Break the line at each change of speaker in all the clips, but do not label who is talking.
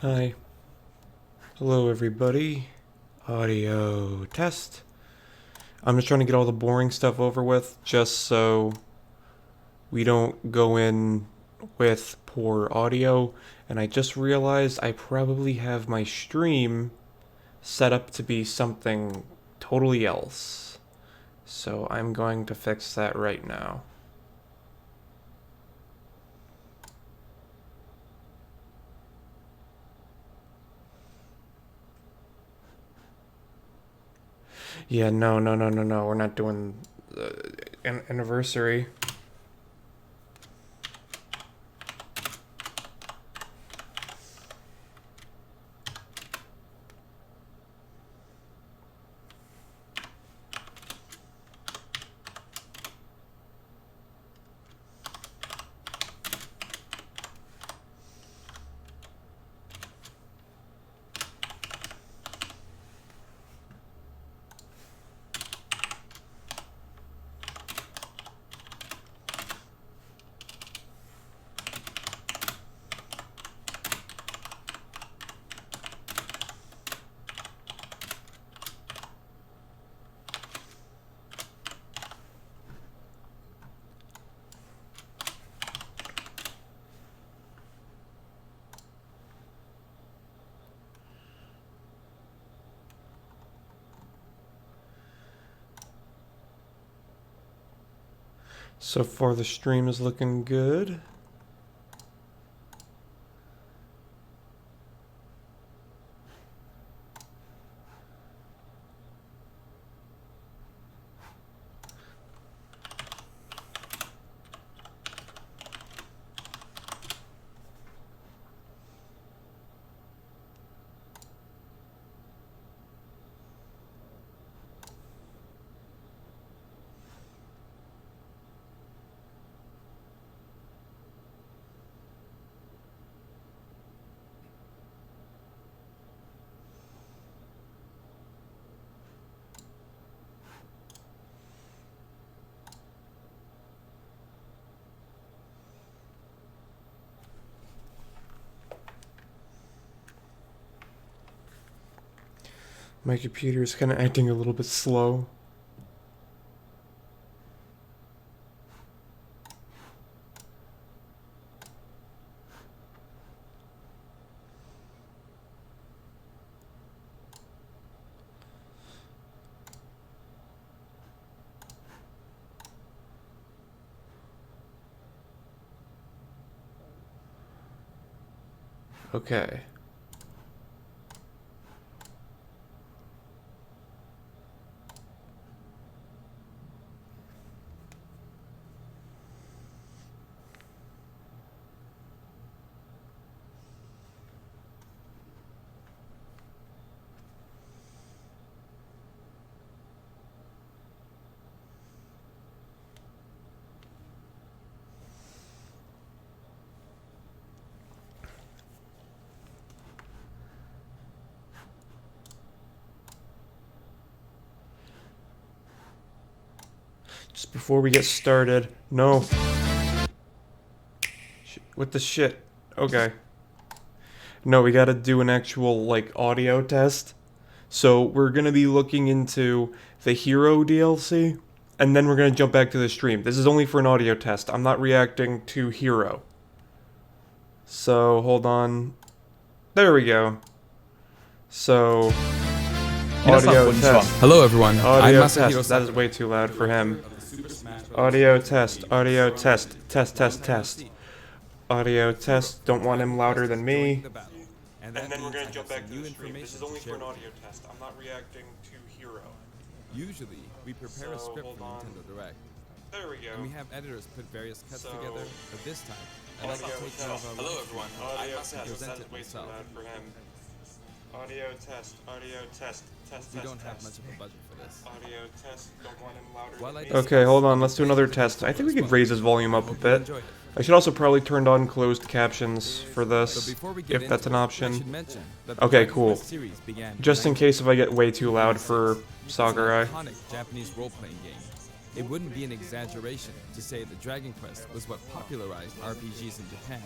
Hi. Hello, everybody. Audio test. I'm just trying to get all the boring stuff over with, just so we don't go in with poor audio. And I just realized I probably have my stream set up to be something totally else. So I'm going to fix that right now. Yeah, no. We're not doing an anniversary. So far, the stream is looking good. My computer is kind of acting a little bit slow. Okay. Just before we get started, no. What the shit? Okay. No, we gotta do an actual, like, audio test. So we're gonna be looking into the Hero DLC, and then we're gonna jump back to the stream. This is only for an audio test. I'm not reacting to Hero. So, hold on. There we go. So, audio test.
Hello everyone, I'm
Audio
Masahiro
test. That is
Sakurai.
way too loud for him. Audio test. Audio test. Test. Audio test. Don't want him louder than me. And then we're gonna jump back to the stream. This is only for an audio test. I'm not reacting to Hero.
Usually, we prepare a
So,
script
hold
for
on.
Nintendo Direct,
There we go.
and we have editors put various cuts
So,
together, but this time, I'd like to
audio
take
test.
care of our
Hello,
live
everyone.
stream
Audio
and
test. That
present
is
it
way too
myself.
loud for him. Audio test. Audio test.
We don't have much of a budget for this.
Audio test. Don't want him louder
While I
than me.
discuss,
Okay, hold on.
I'll
Let's do
be
another
playing
test. I think we
as
could
well.
raise his volume
I
up a
hope you
bit.
enjoyed it.
I should also probably turn on closed captions for
So
this,
before we get
if that's an
into it, I
option.
should mention that the
Okay,
Dragon
cool.
Quest series began
Just in case if I get way too loud
1996.
for
It's
Sakurai.
an iconic Japanese role-playing game. It wouldn't be an exaggeration to say that Dragon Quest was what popularized RPGs in Japan.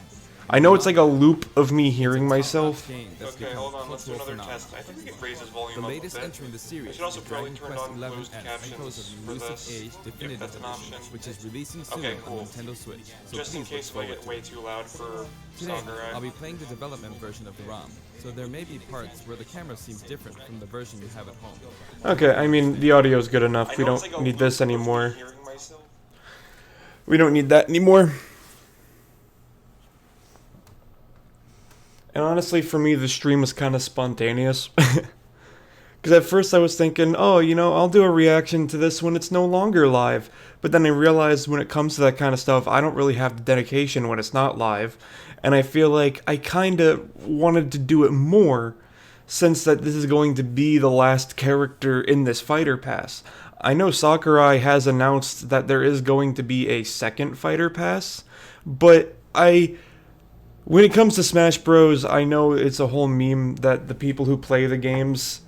I know it's like a loop of me hearing
It's a
myself.
top-notch game that's
Okay,
become
hold
a
on, let's do
cultural
another
phenomenon.
test. I think we could raise his volume
The
up
latest
a bit.
entry in the series
I should also
is
probably
Dragon
turn
Quest
on
11
closed
S
captions
Echoes of
for
Elusive
this,
Age
if
Definitive
that's an
Edition,
option.
which is releasing soon
Okay,
on
cool.
Nintendo Switch. So
Just in
please look
case if I
forward
get
to
way
it.
too loud for
Today,
Sakurai.
I'll be playing the development version of the ROM, so there may be parts where the camera seems different from the version you have at home.
Okay, I mean, the audio's good enough.
I
We
know it's like
don't
a
need
loop
this
of me
anymore.
hearing myself.
We don't need that anymore. And honestly, for me, the stream was kind of spontaneous. Because at first I was thinking, oh, I'll do a reaction to this when it's no longer live. But then I realized when it comes to that kind of stuff, I don't really have the dedication when it's not live. And I feel like I kind of wanted to do it more since that this is going to be the last character in this fighter pass. I know Sakurai has announced that there is going to be a second fighter pass, but when it comes to Smash Bros, I know it's a whole meme that the people who play the games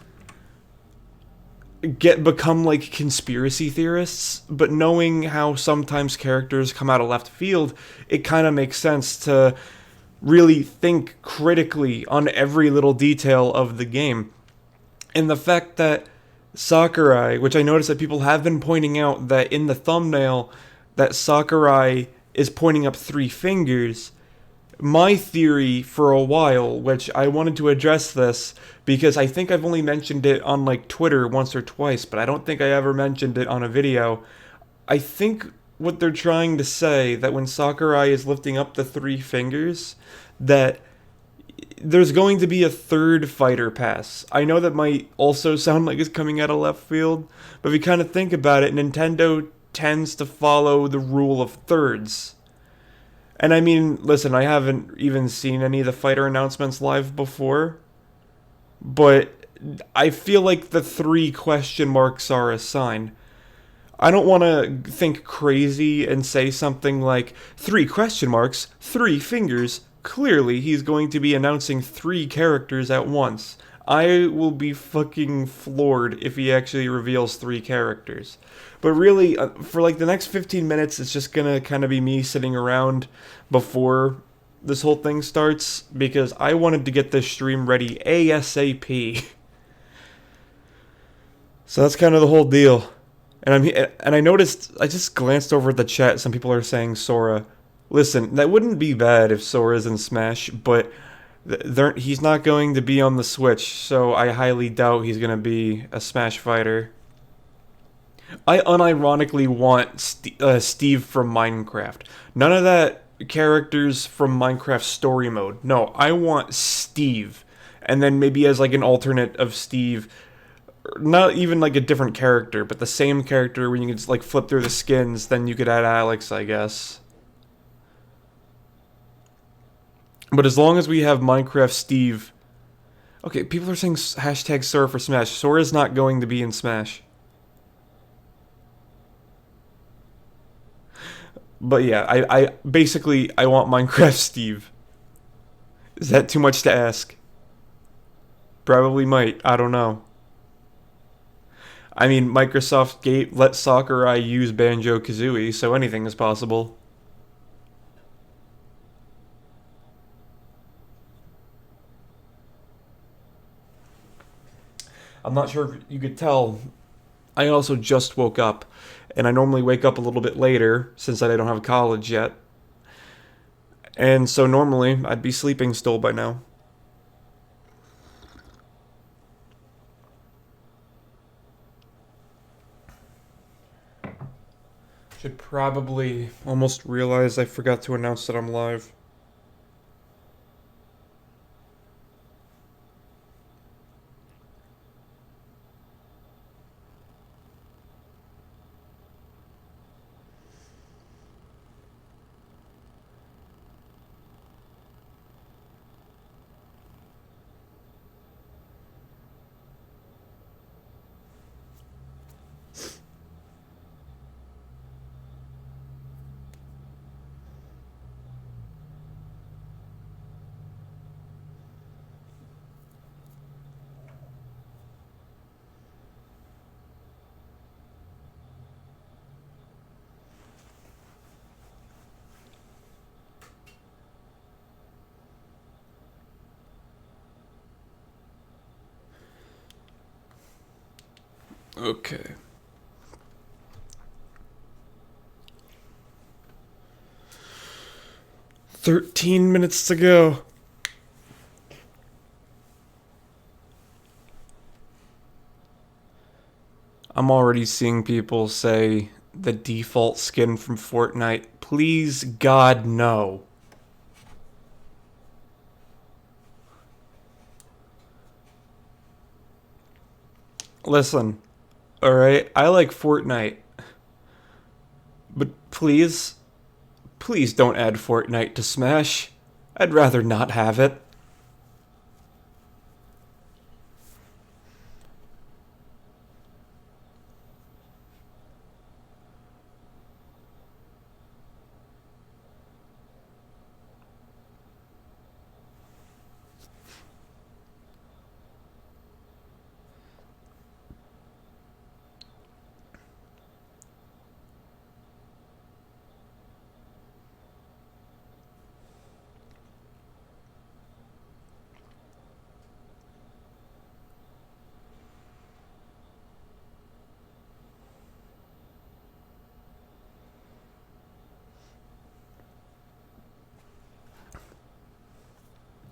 become like conspiracy theorists, but knowing how sometimes characters come out of left field, it kind of makes sense to really think critically on every little detail of the game. And the fact that Sakurai, which I noticed that people have been pointing out that in the thumbnail that Sakurai is pointing up three fingers, my theory for a while, which I wanted to address this because I think I've only mentioned it on like Twitter once or twice, but I don't think I ever mentioned it on a video. I think what they're trying to say that when Sakurai is lifting up the three fingers, that there's going to be a third fighter pass. I know that might also sound like it's coming out of left field, but if you kind of think about it, Nintendo tends to follow the rule of thirds. And I mean, listen, I haven't even seen any of the fighter announcements live before, but I feel like the three question marks are a sign. I don't want to think crazy and say something like, three question marks, three fingers. Clearly, he's going to be announcing three characters at once. I will be fucking floored if he actually reveals three characters. But really, for like the next 15 minutes, it's just gonna kind of be me sitting around before this whole thing starts, because I wanted to get this stream ready ASAP. So that's kind of the whole deal. And I noticed, I just glanced over at the chat, some people are saying Sora. Listen, that wouldn't be bad if Sora's in Smash, but he's not going to be on the Switch, so I highly doubt he's going to be a Smash fighter. I unironically want Steve from Minecraft. None of that characters from Minecraft story mode. No, I want Steve. And then maybe as like an alternate of Steve, not even like a different character, but the same character where you can just like flip through the skins, then you could add Alex, I guess. But as long as we have Minecraft Steve... Okay, people are saying hashtag Sora for Smash. Sora's not going to be in Smash. But yeah, I basically, I want Minecraft Steve. Is that too much to ask? Probably might. I don't know. I mean, Microsoft let Sakurai use Banjo-Kazooie, so anything is possible. I'm not sure if you could tell, I also just woke up, and I normally wake up a little bit later since I don't have college yet. And so normally I'd be sleeping still by now. Should probably almost realize I forgot to announce that I'm live. Okay. $13 to go. I'm already seeing people say the default skin from Fortnite. Please, God, no. Listen, alright? I like Fortnite. But please, please don't add Fortnite to Smash. I'd rather not have it.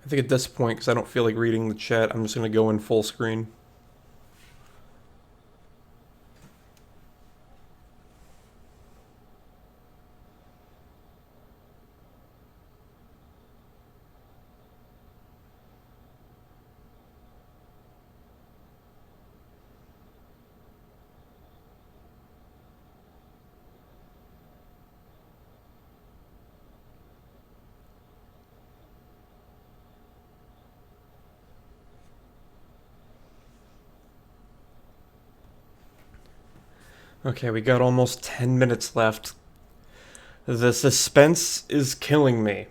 I think at this point, because I don't feel like reading the chat, I'm just going to go in full screen. Okay, we got almost 10 minutes left. The suspense is killing me.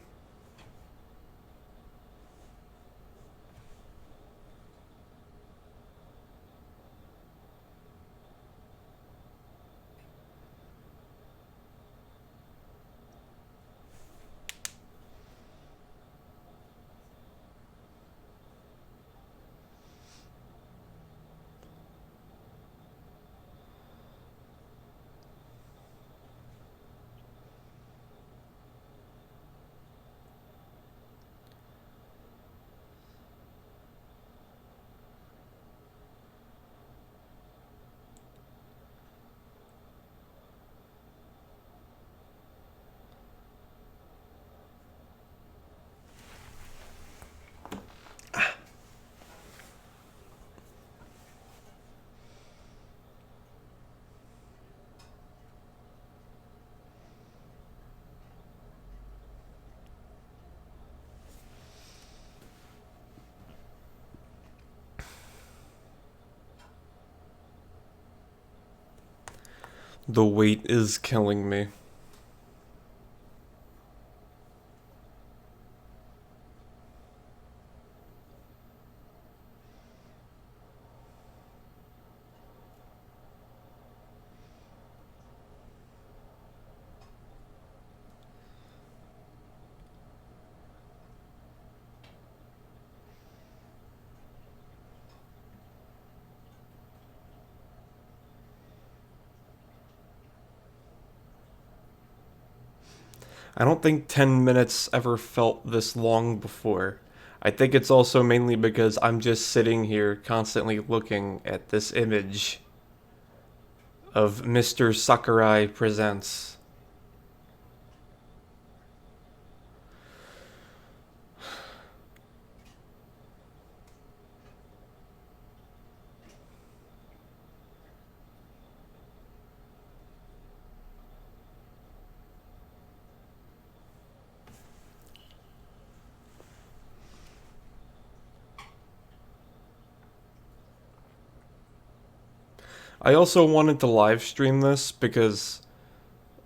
The wait is killing me. I don't think 10 minutes ever felt this long before. I think it's also mainly because I'm just sitting here constantly looking at this image of Mr. Sakurai Presents. I also wanted to live stream this because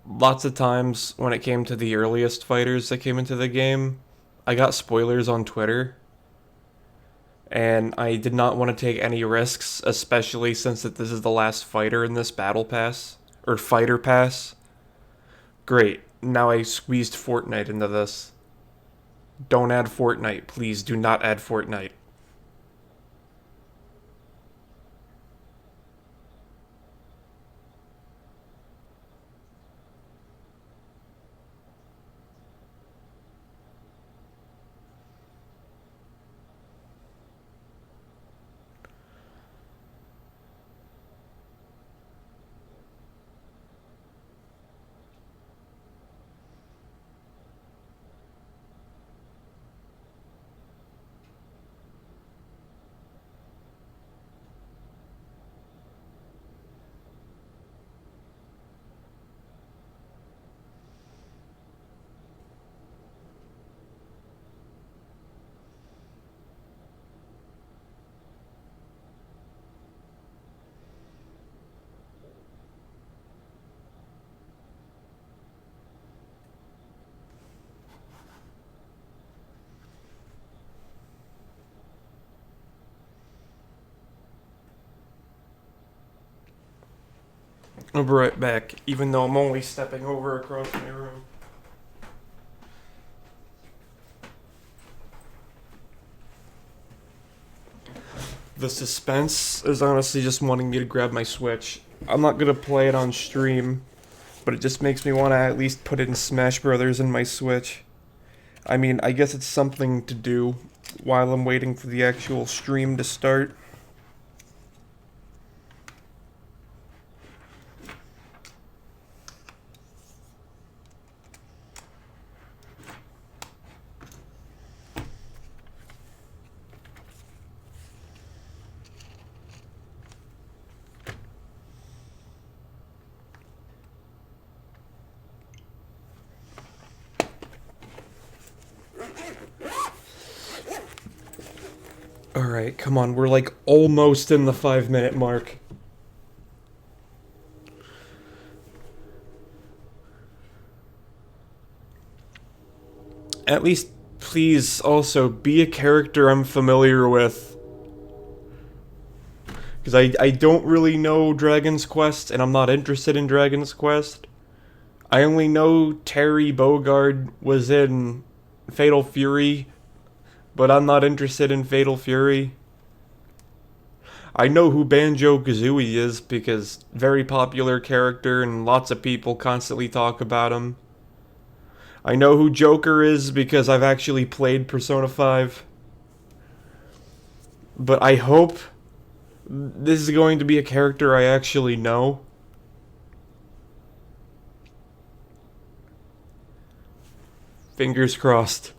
lots of times when it came to the earliest fighters that came into the game, I got spoilers on Twitter, and I did not want to take any risks, especially since that this is the last fighter in this battle pass or fighter pass. Great. Now I squeezed Fortnite into this. Don't add Fortnite, please. Do not add Fortnite. I'll be right back, even though I'm only stepping over across my room. The suspense is honestly just wanting me to grab my Switch. I'm not gonna play it on stream, but it just makes me want to at least put in Smash Brothers in my Switch. I mean, I guess it's something to do while I'm waiting for the actual stream to start. Alright, come on, we're like almost in the 5-minute mark. At least, please also be a character I'm familiar with. Because I don't really know Dragon's Quest, and I'm not interested in Dragon's Quest. I only know Terry Bogard was in Fatal Fury, but I'm not interested in Fatal Fury. I know who Banjo-Kazooie is because very popular character and lots of people constantly talk about him. I know who Joker is because I've actually played Persona 5. But I hope this is going to be a character I actually know. Fingers crossed.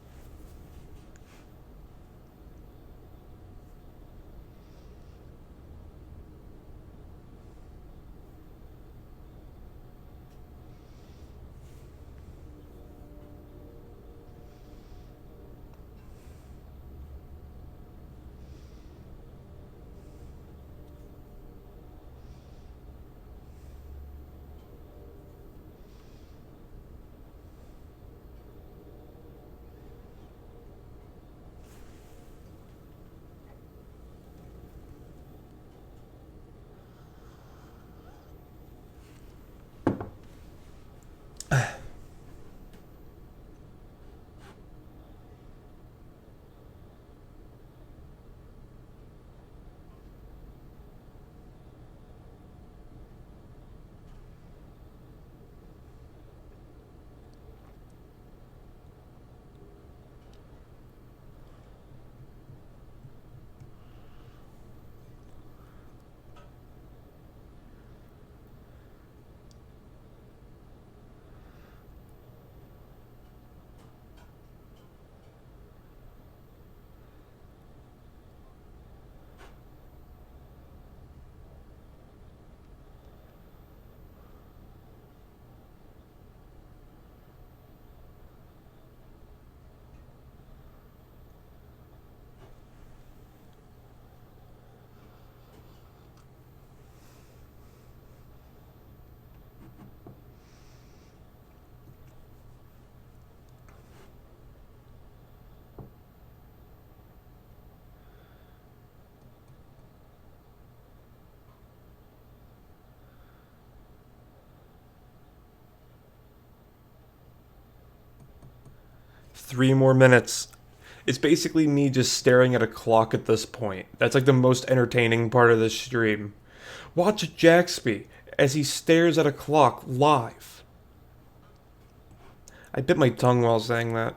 Three more minutes. It's basically me just staring at a clock at this point. That's like the most entertaining part of this stream. Watch Jaxby as he stares at a clock live. I bit my tongue while saying that.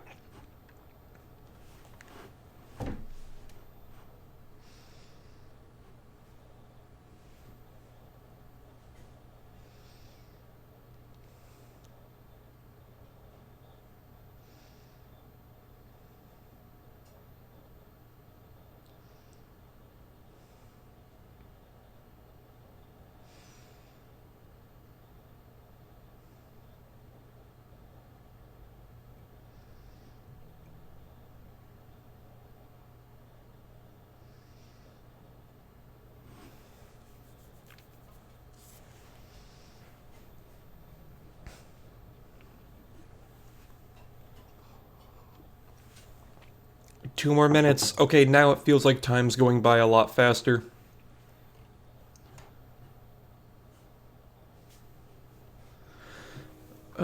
Two more minutes. Okay, now it feels like time's going by a lot faster.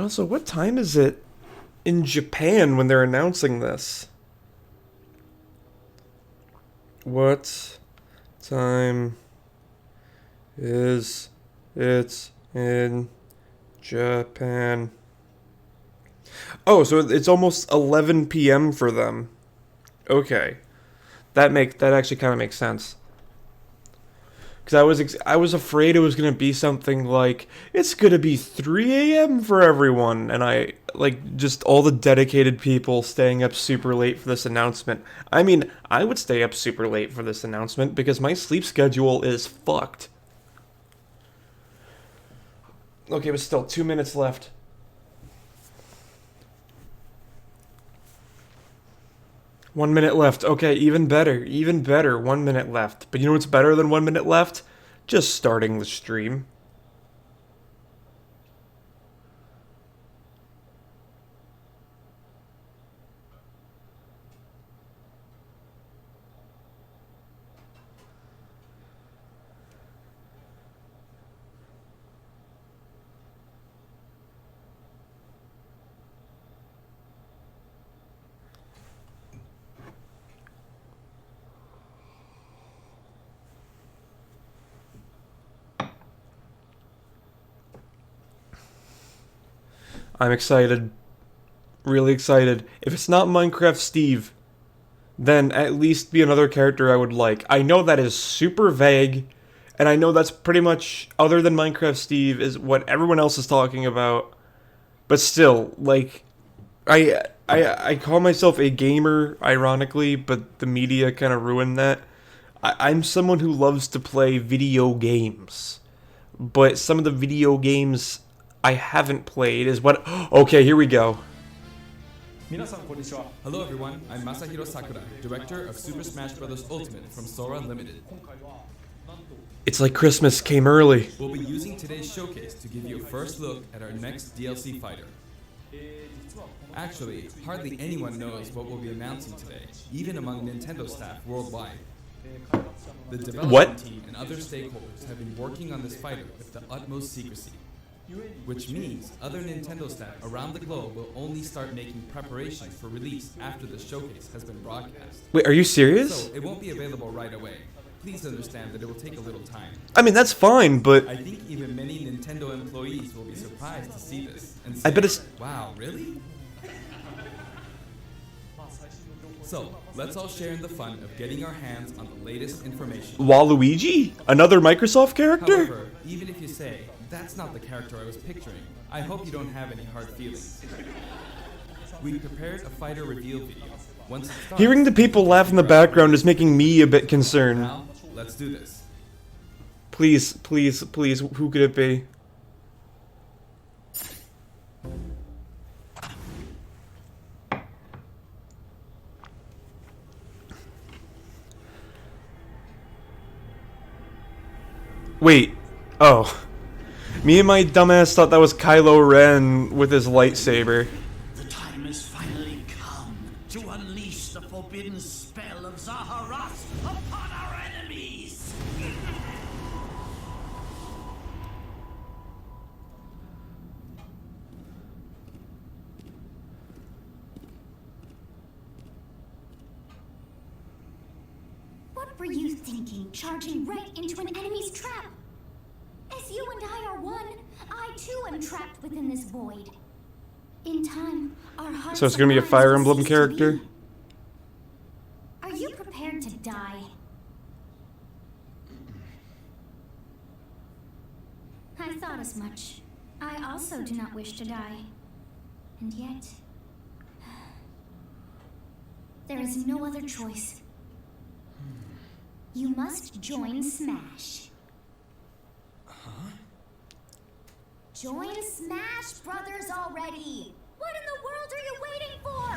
Also, what time is it in Japan when they're announcing this? What time is it in Japan? Oh, so it's almost 11 p.m. for them. Okay. That actually kind of makes sense. Because I was afraid it was going to be something like, it's going to be 3 a.m. for everyone. And just all the dedicated people staying up super late for this announcement. I mean, I would stay up super late for this announcement because my sleep schedule is fucked. Okay, but still, 2 minutes left. One minute left. Okay, even better. Even better. 1 minute left. But you know what's better than 1 minute left? Just starting the stream. I'm excited. Really excited. If it's not Minecraft Steve, then at least be another character I would like. I know that is super vague, and I know that's pretty much, other than Minecraft Steve, is what everyone else is talking about. But still, like, I call myself a gamer, ironically, but the media kind of ruined that. I'm someone who loves to play video games. But some of the video games I haven't played is what... Okay, here we go.
Hello everyone, I'm Masahiro Sakura, director of Super Smash Bros. Ultimate from Sora Limited.
It's like Christmas came early.
We'll be using today's showcase to give you a first look at our next DLC fighter. Actually, hardly anyone knows what we'll be announcing today, even among Nintendo staff worldwide. The development team and other stakeholders have been working on this fighter with the utmost secrecy, which means other Nintendo staff around the globe will only start making preparations for release after the showcase has been broadcast.
Wait, are you serious?
So, it won't be available right away. Please understand that it will take a little time.
I mean, that's fine, but...
I think even many Nintendo employees will be surprised to see this and say,
I bet it's...
wow, really? So, let's all share in the fun of getting our hands on the latest information.
Waluigi? Another Microsoft character?
However, even if you say, that's not the character I was picturing, I hope you don't have any hard feelings. We prepared a fighter reveal video. Once it starts,
Hearing the people laugh in the background is making me a bit concerned.
now, let's do this.
Please, please, please, who could it be? Wait. Oh. Me and my dumbass thought that was Kylo Ren with his lightsaber.
The time has finally come to unleash the forbidden spell of Zaharas upon our enemies!
What were you thinking, charging right into an enemy's trap? As you and I are one, I too am trapped within this void. In time, our hearts
So it's gonna be a
and
Fire
minds will
Emblem
cease to
character?
be. Are you prepared to die? I thought as much. I also do not wish to die. And yet... there is no other choice. You must join Smash.
Huh?
Join Smash Brothers already! What in the world are you waiting for?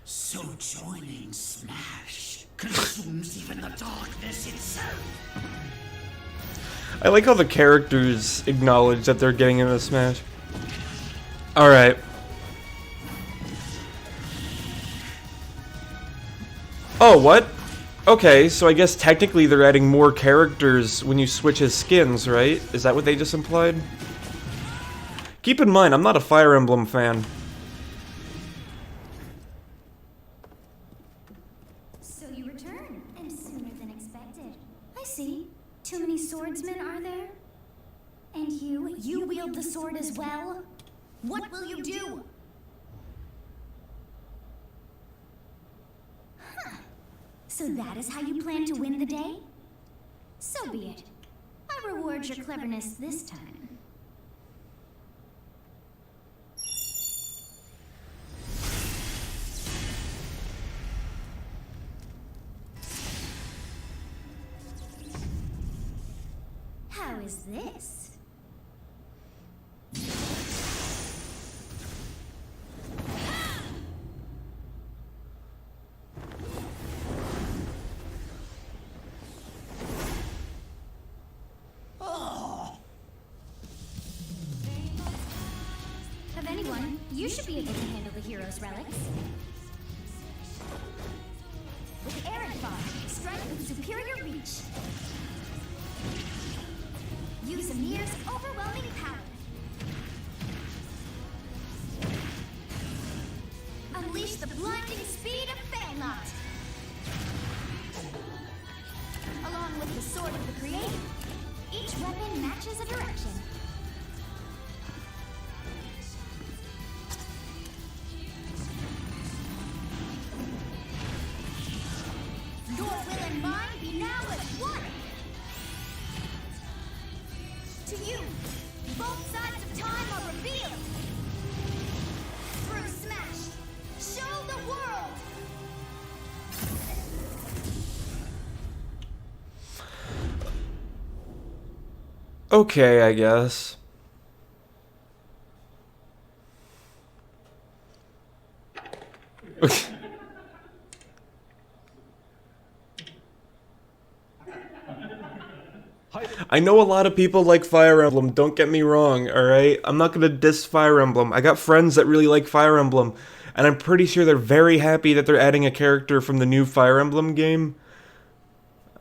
So joining Smash consumes even the darkness itself.
I like how the characters acknowledge that they're getting into Smash. Alright. Oh, what? Okay, so I guess technically they're adding more characters when you switch his skins, right? Is that what they just implied? Keep in mind, I'm not a Fire Emblem fan.
So you return, and sooner than expected. I see. Too many swordsmen, are there? And you wield the sword as well? What will you do? Huh. So that is how you plan to win the day? So be it. I reward your cleverness this time. How is this? Of anyone, you should be able to handle the hero's relics. With Errant Bar, strike with superior reach. Use Amir's overwhelming power. Unleash the blinding speed of Failnaught. Along with the Sword of the Creator, each weapon matches a direction. Your will and mine be now as one! To you, both sides of time are revealed! Through Smash, show the world!
Okay, I guess. I know a lot of people like Fire Emblem, don't get me wrong, alright? I'm not gonna diss Fire Emblem. I got friends that really like Fire Emblem, and I'm pretty sure they're very happy that they're adding a character from the new Fire Emblem game.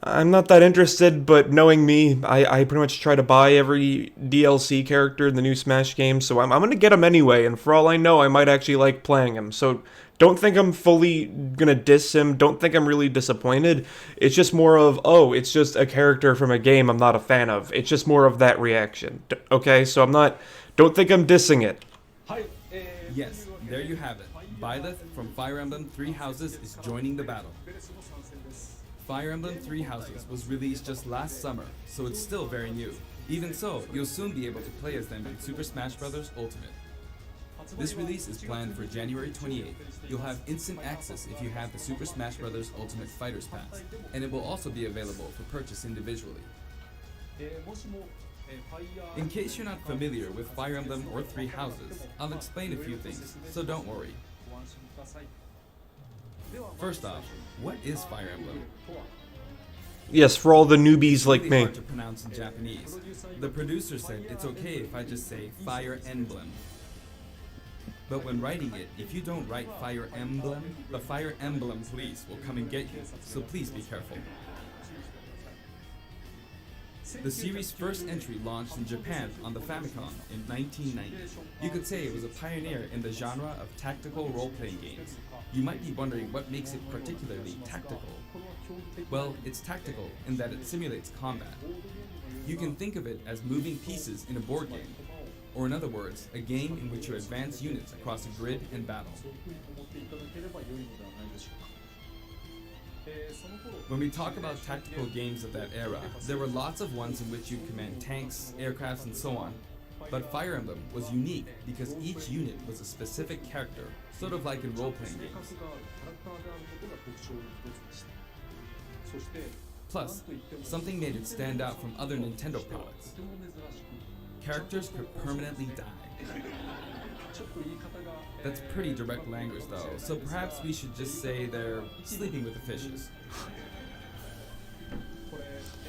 I'm not that interested, but knowing me, I pretty much try to buy every DLC character in the new Smash game, so I'm gonna get them anyway, and for all I know, I might actually like playing him, so don't think I'm fully gonna diss him, don't think I'm really disappointed. It's just more of, oh, it's just a character from a game I'm not a fan of. It's just more of that reaction, okay? So don't think I'm dissing it.
Yes, there you have it. Byleth from Fire Emblem Three Houses is joining the battle. Fire Emblem Three Houses was released just last summer, so it's still very new. Even so, you'll soon be able to play as them in Super Smash Bros. Ultimate. This release is planned for January 28th. You'll have instant access if you have the Super Smash Bros. Ultimate Fighters Pass, and it will also be available for purchase individually. In case you're not familiar with Fire Emblem or Three Houses, I'll explain a few things, so don't worry. First off, what is Fire Emblem?
Yes, for all the newbies like
Really
me.
hard to pronounce in Japanese. The producer said it's okay if I just say Fire Emblem. But when writing it, if you don't write Fire Emblem, the Fire Emblem police will come and get you, so please be careful. The series' first entry launched in Japan on the Famicom in 1990. You could say it was a pioneer in the genre of tactical role-playing games. You might be wondering what makes it particularly tactical. Well, it's tactical in that it simulates combat. You can think of it as moving pieces in a board game, or in other words, a game in which you advance units across a grid and battle. When we talk about tactical games of that era, there were lots of ones in which you command tanks, aircrafts, and so on. But Fire Emblem was unique because each unit was a specific character, sort of like in role-playing games. Plus, something made it stand out from other Nintendo products. Characters could permanently die. That's pretty direct language though, so perhaps we should just say they're sleeping with the fishes.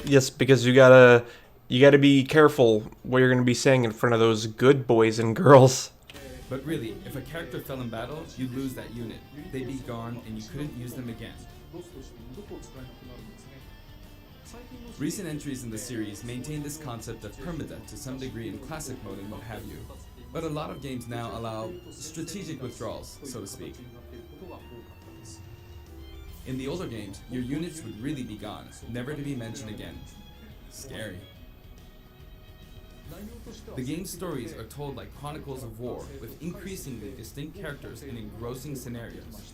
Yes, because you gotta be careful what you're gonna be saying in front of those good boys and girls.
But really, if a character fell in battle, you'd lose that unit. They'd be gone and you couldn't use them again. Recent entries in the series maintain this concept of permadeath to some degree in classic mode and what have you, but a lot of games now allow strategic withdrawals, so to speak. In the older games, your units would really be gone, never to be mentioned again. Scary. The game's stories are told like chronicles of war, with increasingly distinct characters and engrossing scenarios.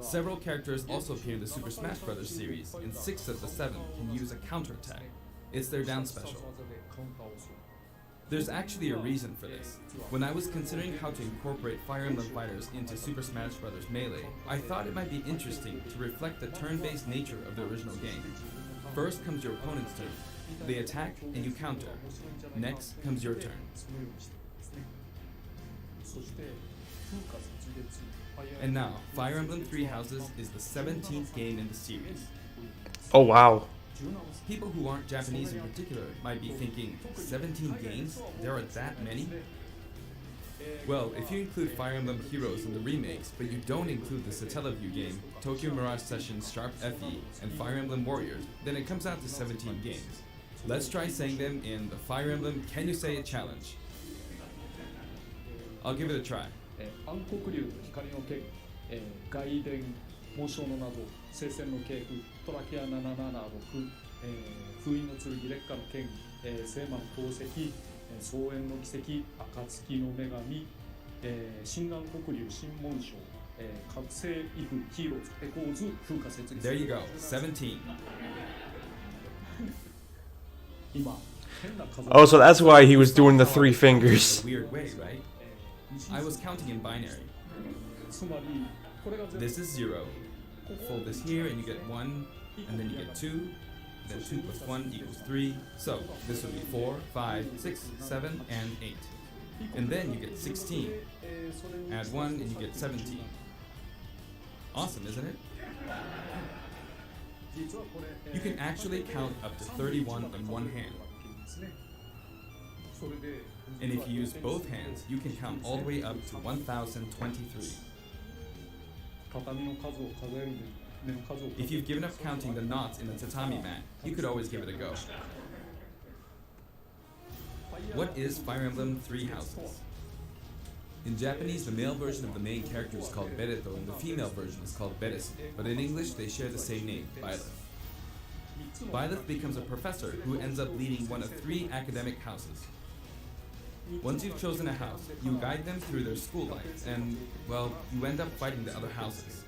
Several characters also appear in the Super Smash Bros. Series, and 6 of the 7 can use a counterattack. It's their down special. There's actually a reason for this. When I was considering how to incorporate Fire Emblem fighters into Super Smash Bros. Melee, I thought it might be interesting to reflect the turn-based nature of the original game. First comes your opponent's turn. They attack and you counter. Next comes your turn. And now, Fire Emblem Three Houses is the 17th game in the series.
Oh wow.
People who aren't Japanese in particular might be thinking, 17 games? There are that many? Well, if you include Fire Emblem Heroes in the remakes, but you don't include the Satellaview game, Tokyo Mirage Sessions Sharp FE, and Fire Emblem Warriors, then it comes out to 17 games. Let's try saying them in the Fire Emblem Can You Say It challenge. I'll give it a try.
暗黒竜と光の剣、外伝紋章の謎、聖戦の系譜、トラキア776、封印の剣、烈火の剣、聖魔の宝石、草原の奇跡、暁の女神、新暗黒竜新紋章、覚醒イフヒーローズエコーズ風化設立。
There you go, 17.
Oh, so that's why he was doing the 3 fingers.
Weird way, right? I was counting in binary. This is 0. Fold this here and you get 1, and then you get 2, then 2 plus 1 equals 3. So this would be 4, 5, 6, 7, and 8. And then you get 16. Add 1 and you get 17. Awesome, isn't it? You can actually count up to 31 in one hand. And if you use both hands, you can count all the way up to 1023. If you've given up counting the knots in the tatami mat, you could always give it a go. What is Fire Emblem Three Houses? In Japanese, the male version of the main character is called Bereto and the female version is called Beresu, but in English they share the same name, Byleth. Byleth becomes a professor who ends up leading one of 3 academic houses. Once you've chosen a house, you guide them through their school life, and, well, you end up fighting the other houses.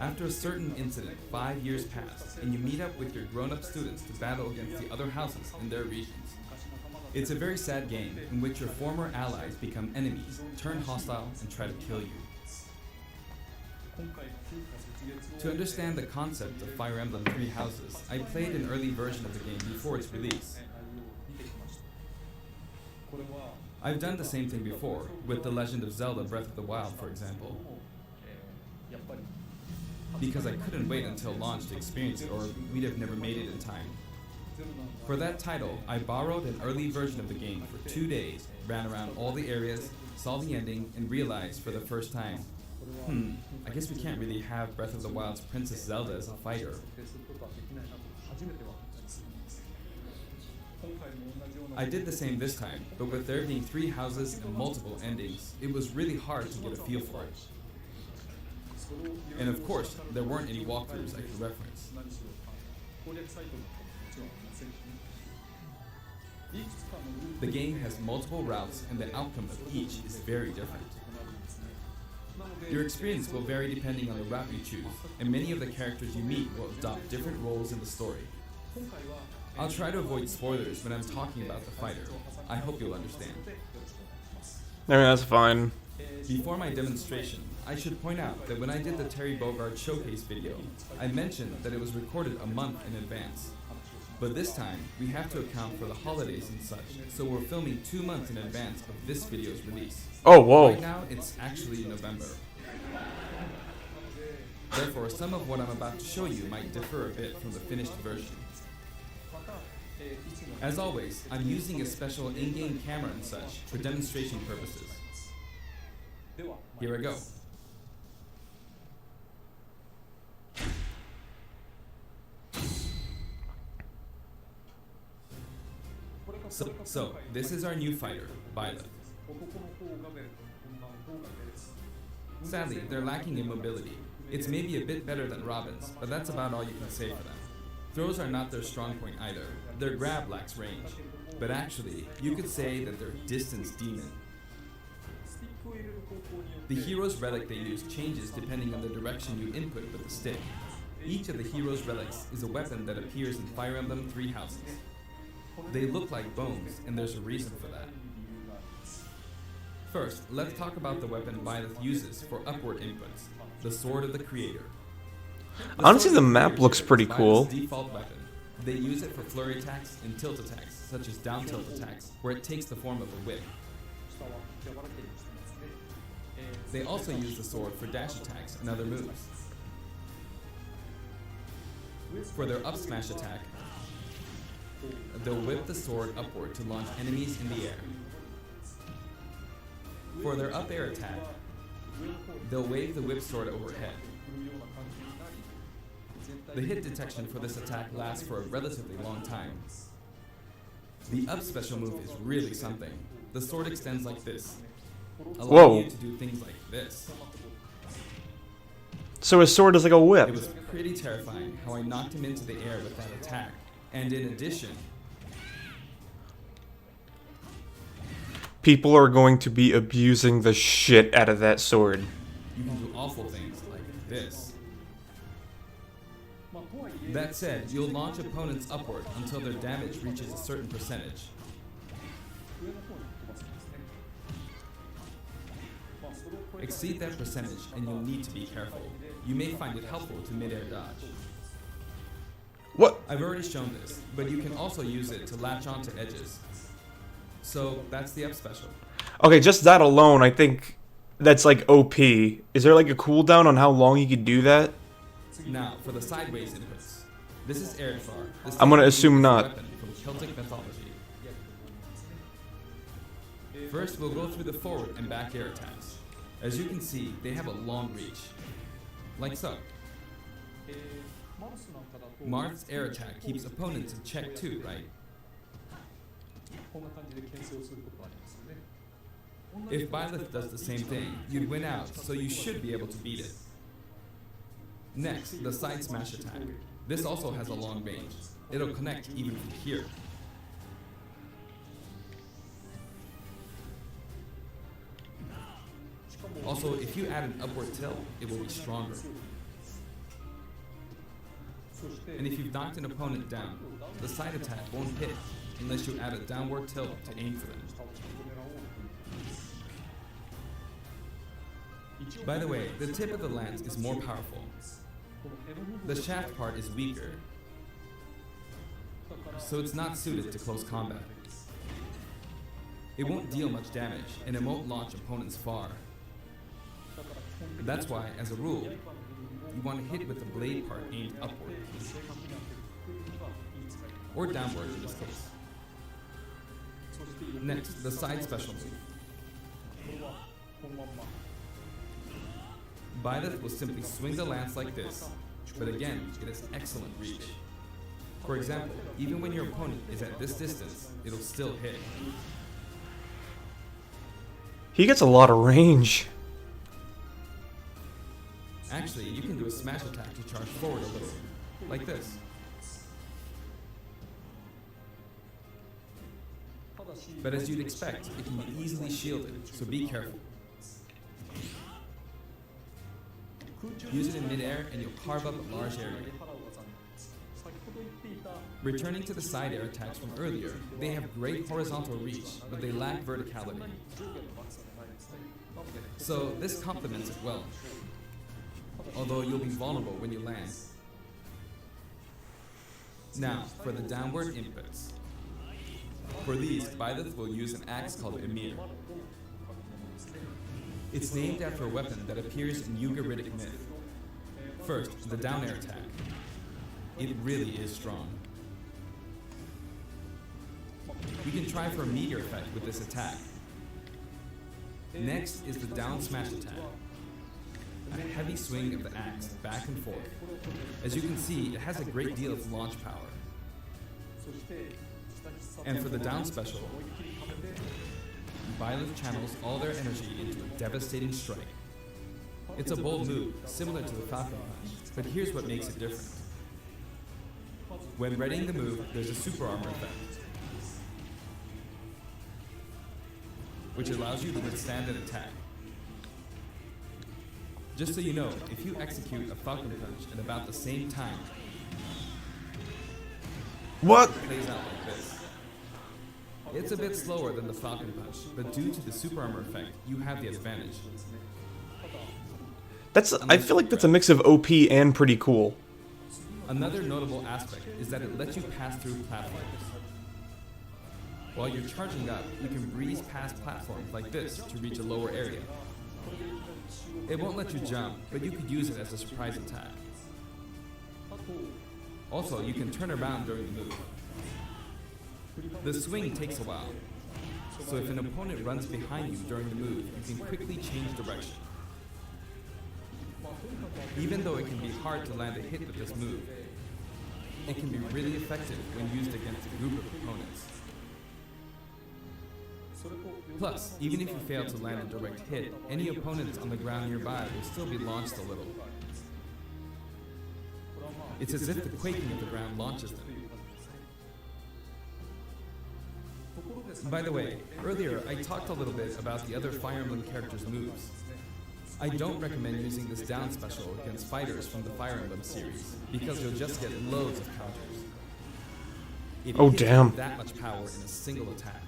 After a certain incident, 5 years pass, and you meet up with your grown-up students to battle against the other houses in their regions. It's a very sad game in which your former allies become enemies, turn hostile, and try to kill you. To understand the concept of Fire Emblem Three Houses, I played an early version of the game before its release. I've done the same thing before, with The Legend of Zelda Breath of the Wild, for example. Because I couldn't wait until launch to experience it, or we'd have never made it in time. For that title, I borrowed an early version of the game for 2 days, ran around all the areas, saw the ending, and realized for the first time, I guess we can't really have Breath of the Wild's Princess Zelda as a fighter. I did the same this time, but with there being 3 houses and multiple endings, it was really hard to get a feel for it. And of course, there weren't any walkthroughs I could reference. The game has multiple routes and the outcome of each is very different. Your experience will vary depending on the route you choose, and many of the characters you meet will adopt different roles in the story. I'll try to avoid spoilers when I'm talking about the fighter. I hope you'll understand.
I mean, that's fine.
Before my demonstration, I should point out that when I did the Terry Bogard showcase video, I mentioned that it was recorded a month in advance. But this time, we have to account for the holidays and such, so we're filming 2 months in advance of this video's release.
Oh, whoa.
Right now, it's actually November. Therefore, some of what I'm about to show you might differ a bit from the finished version. As always, I'm using a special in-game camera and such for demonstration purposes. Here I go. So this is our new fighter, Byleth. Sadly, they're lacking in mobility. It's maybe a bit better than Robin's, but that's about all you can say for them. Throws are not their strong point either. Their grab lacks range. But actually, you could say that they're distance demon. The hero's relic they use changes depending on the direction you input with the stick. Each of the hero's relics is a weapon that appears in Fire Emblem Three Houses. They look like bones, and there's a reason for that. First, let's talk about the weapon Byleth uses for upward inputs, the Sword of the Creator.
Honestly, the map looks pretty cool.
Default weapon. They use it for flurry attacks and tilt attacks, such as down tilt attacks, where it takes the form of a whip. They also use the sword for dash attacks and other moves. For their up smash attack, they'll whip the sword upward to launch enemies in the air. For their up air attack, they'll wave the whip sword overhead. The hit detection for this attack lasts for a relatively long time. The up special move is really something. The sword extends like this, allowing you to do things like this.
So his sword is like a whip.
It was pretty terrifying how I knocked him into the air with that attack. And in addition,
people are going to be abusing the shit out of that sword.
you can do awful things like this. That said, you'll launch opponents upward until their damage reaches a certain percentage. Exceed that percentage and you'll need to be careful. You may find it helpful to mid-air dodge.
What?
I've already shown this, but you can also use it to latch onto edges. So that's the up special.
Okay, just that alone, I think that's like OP. Is there like a cooldown on how long you could do that?
Now, for the sideways inputs. This is Erdfar.
I'm gonna assume not.
Weapon from Celtic mythology. First, we'll go through the forward and back air attacks. As you can see, they have a long reach. Like so. Marth's air attack keeps opponents in check too, right? If Byleth does the same thing, you'd win out, so you should be able to beat it. Next, the side smash attack. This also has a long range. It'll connect even from here. Also, if you add an upward tilt, it will be stronger. And if you've knocked an opponent down, the side attack won't hit unless you add a downward tilt to aim for them. By the way, the tip of the lance is more powerful. The shaft part is weaker, so it's not suited to close combat. It won't deal much damage, and it won't launch opponents far. That's why, as a rule, you want to hit with the blade part aimed upward. Or downward in this case. Next, the side special move. Byleth will simply swing the lance like this, but again, it has excellent reach. For example, even when your opponent is at this distance, it'll still hit.
He gets a lot of range.
Actually, you can do a smash attack to charge forward a little, like this. But as you'd expect, it can be easily shielded, so be careful. Use it in midair and you'll carve up a large area. Returning to the side air attacks from earlier, they have great horizontal reach, but they lack verticality. So this complements it well, although you'll be vulnerable when you land. Now, for the downward inputs. For these, Byleth will use an axe called Emir. It's named after a weapon that appears in Ugaritic myth. First, the down air attack. It really is strong. You can try for a meteor effect with this attack. Next is the down smash attack. A heavy swing of the axe back and forth. As you can see, it has a great deal of launch power. And for the down special, Byleth channels all their energy into a devastating strike. It's a bold move, similar to the Falcon Punch, but here's what makes it different. When readying the move, there's a super armor effect, which allows you to withstand an attack. Just so you know, if you execute a Falcon Punch at about the same time,
What?
it plays out like this. It's a bit slower than the Falcon Punch, but due to the super armor effect, you have the advantage.
I feel like that's a mix of OP and pretty cool.
Another notable aspect is that it lets you pass through platforms. While you're charging up, you can breeze past platforms like this to reach a lower area. It won't let you jump, but you could use it as a surprise attack. Also, you can turn around during the move. The swing takes a while, so if an opponent runs behind you during the move, you can quickly change direction. Even though it can be hard to land a hit with this move, it can be really effective when used against a group of opponents. Plus, even if you fail to land a direct hit, any opponents on the ground nearby will still be launched a little. It's as if the quaking of the ground launches them. By the way, earlier I talked a little bit about the other Fire Emblem characters' moves. I don't recommend using this down special against fighters from the Fire Emblem series, because you'll just get loads of counters. It
Oh,
hits
damn.
with that much power in a single attack.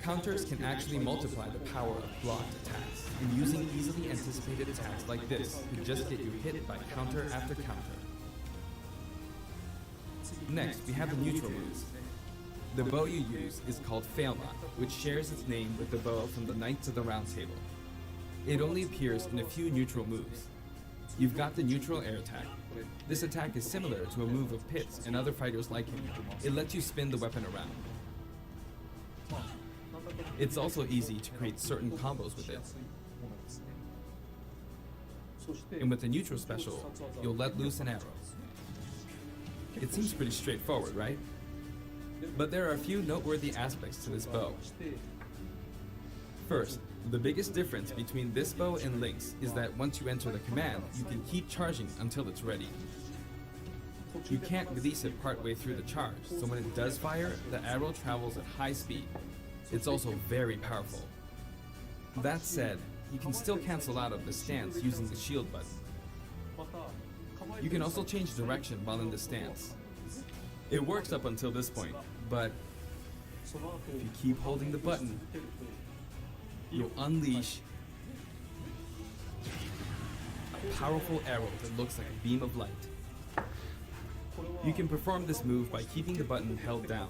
Counters can actually multiply the power of blocked attacks, and using easily anticipated attacks like this could just get you hit by counter after counter. Next, we have the neutral moves. The bow you use is called Failnot, which shares its name with the bow from the Knights of the Round Table. It only appears in a few neutral moves. You've got the neutral air attack. This attack is similar to a move of Pit's and other fighters like him. It lets you spin the weapon around. It's also easy to create certain combos with it. And with the neutral special, you'll let loose an arrow. It seems pretty straightforward, right? But there are a few noteworthy aspects to this bow. First, the biggest difference between this bow and Link's is that once you enter the command, you can keep charging until it's ready. You can't release it partway through the charge, so when it does fire, the arrow travels at high speed. It's also very powerful. That said, you can still cancel out of the stance using the shield button. You can also change direction while in the stance. It works up until this point, but if you keep holding the button, you'll unleash a powerful arrow that looks like a beam of light. You can perform this move by keeping the button held down.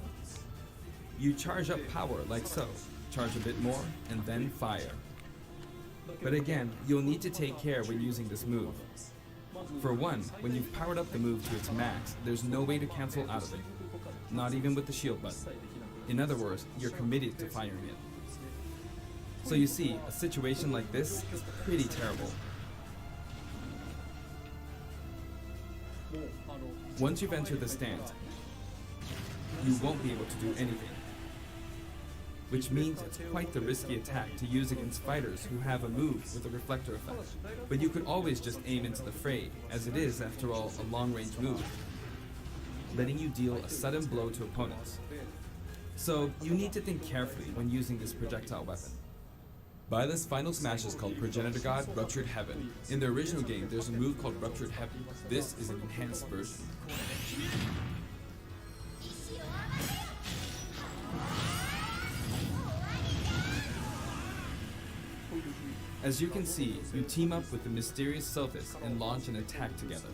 You charge up power like so, charge a bit more, and then fire. But again, you'll need to take care when using this move. For one, when you've powered up the move to its max, there's no way to cancel out of it. Not even with the shield button. In other words, you're committed to firing it. So you see, a situation like this is pretty terrible. Once you've entered the stance, you won't be able to do anything. Which means it's quite the risky attack to use against fighters who have a move with a reflector effect. But you could always just aim into the fray, as it is, after all, a long-range move, letting you deal a sudden blow to opponents. So you need to think carefully when using this projectile weapon. Byleth's final smash is called Progenitor God Ruptured Heaven. In the original game, there's a move called Ruptured Heaven. This is an enhanced version. As you can see, you team up with the mysterious Sophist and launch an attack together.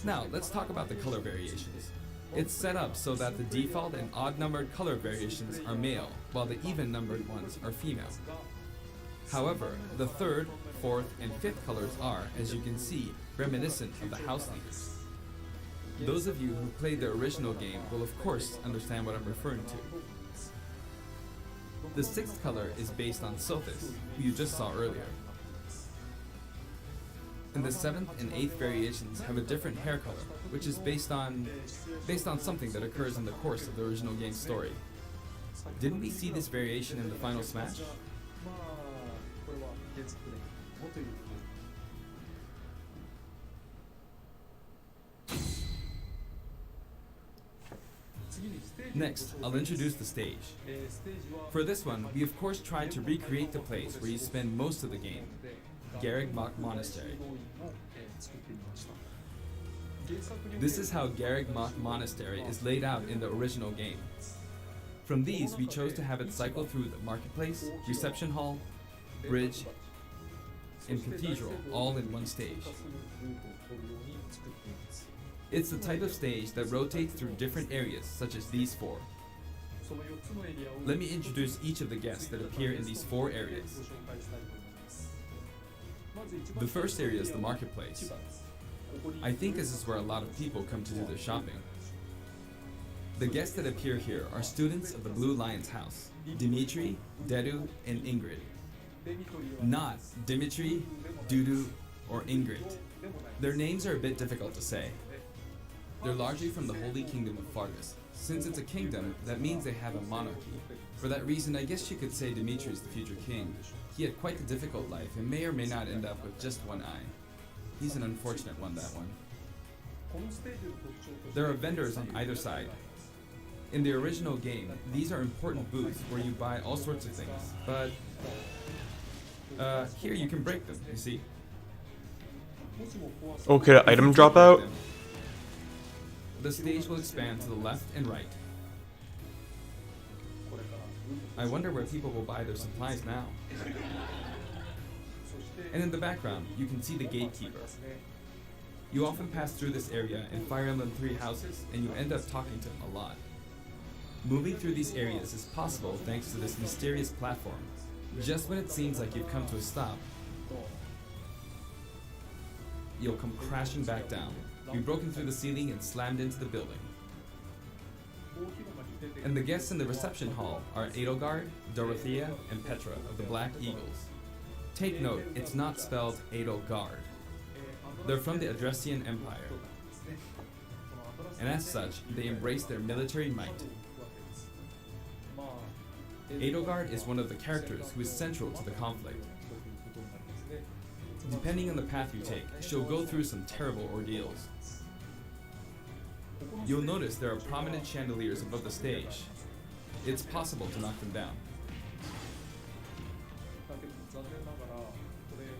Now, let's talk about the color variations. It's set up so that the default and odd-numbered color variations are male, while the even-numbered ones are female. However, the third, fourth, and fifth colors are, as you can see, reminiscent of the house leaders. Those of you who played the original game will of course understand what I'm referring to. The sixth color is based on Sothis, who you just saw earlier. And the seventh and eighth variations have a different hair color, which is based on something that occurs in the course of the original game's story. Didn't we see this variation in the final Smash?
まあこれは原作でもという
Next, I'll introduce the stage. For this one, we of course tried to recreate the place where you spend most of the game, Garreg Mach Monastery. This is how Garreg Mach Monastery is laid out in the original game. From these, we chose to have it cycle through the marketplace, reception hall, bridge, and cathedral all in one stage. It's the type of stage that rotates through different areas, such as these four. Let me introduce each of the guests that appear in these four areas. The first area is the marketplace. I think this is where a lot of people come to do their shopping. The guests that appear here are students of the Blue Lion's house, Dimitri, Dedu, and Ingrid. Not Dimitri, Dudu, or Ingrid. Their names are a bit difficult to say. They're largely from the Holy Kingdom of Fargus. Since it's a kingdom, that means they have a monarchy. For that reason, I guess you could say Dimitri is the future king. He had quite a difficult life and may or may not end up with just one eye. He's an unfortunate one, that one. There are vendors on either side. In the original game, these are important booths where you buy all sorts of things, but here you can break them, you see.
Oh, could an item drop out?
The stage will expand to the left and right. I wonder where people will buy their supplies now. And in the background, you can see the gatekeeper. You often pass through this area in Fire Emblem 3 houses, and you end up talking to him a lot. Moving through these areas is possible thanks to this mysterious platform. Just when it seems like you've come to a stop, you'll come crashing back down, be broken through the ceiling and slammed into the building. And the guests in the reception hall are Edelgard, Dorothea, and Petra of the Black Eagles. Take note, it's not spelled Edelgard. They're from the Adressian Empire. And as such, they embrace their military might. Edelgard is one of the characters who is central to the conflict. Depending on the path you take, she'll go through some terrible ordeals. You'll notice there are prominent chandeliers above the stage. It's possible to knock them down.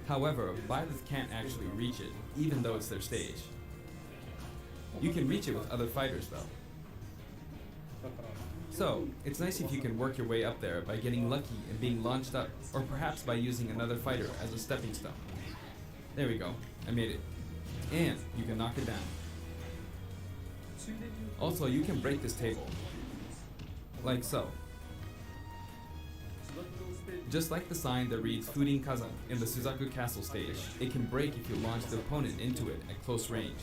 However, Byleth can't actually reach it, even though it's their stage. You can reach it with other fighters though. So, it's nice if you can work your way up there by getting lucky and being launched up, or perhaps by using another fighter as a stepping stone. There we go, I made it. And you can knock it down. Also, you can break this table. Like so. Just like the sign that reads Furin Kazan in the Suzaku Castle stage, it can break if you launch the opponent into it at close range.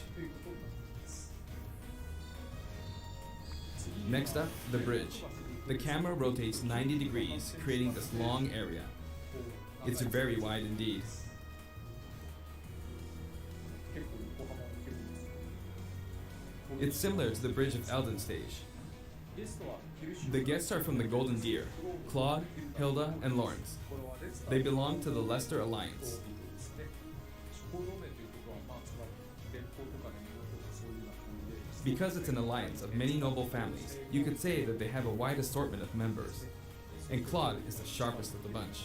Next up, the bridge. The camera rotates 90 degrees, creating this long area. It's very wide indeed. It's similar to the Bridge of Elden stage. The guests are from the Golden Deer, Claude, Hilda, and Lawrence. They belong to the Leicester Alliance. Because it's an alliance of many noble families, you could say that they have a wide assortment of members. And Claude is the sharpest of the bunch.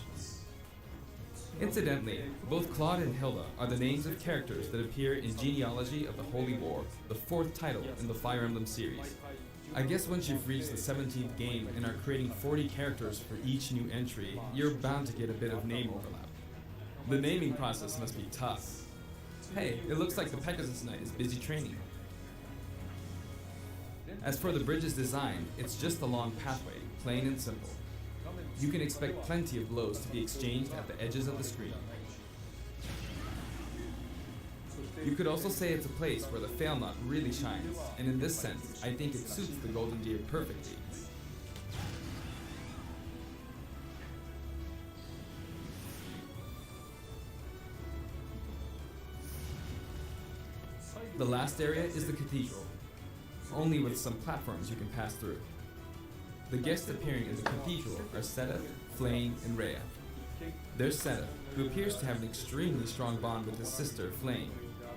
Incidentally, both Claude and Hilda are the names of characters that appear in Genealogy of the Holy War, the 4th title in the Fire Emblem series. I guess once you've reached the 17th game and are creating 40 characters for each new entry, you're bound to get a bit of name overlap. The naming process must be tough. Hey, it looks like the Pegasus Knight is busy training. As for the bridge's design, it's just a long pathway, plain and simple. You can expect plenty of blows to be exchanged at the edges of the screen. You could also say it's a place where the fail nut really shines, and in this sense, I think it suits the golden deer perfectly. The last area is the cathedral, only with some platforms you can pass through. The guests appearing in the cathedral are Seta, Flame, and Rhea. There's Seta, who appears to have an extremely strong bond with his sister, Flame.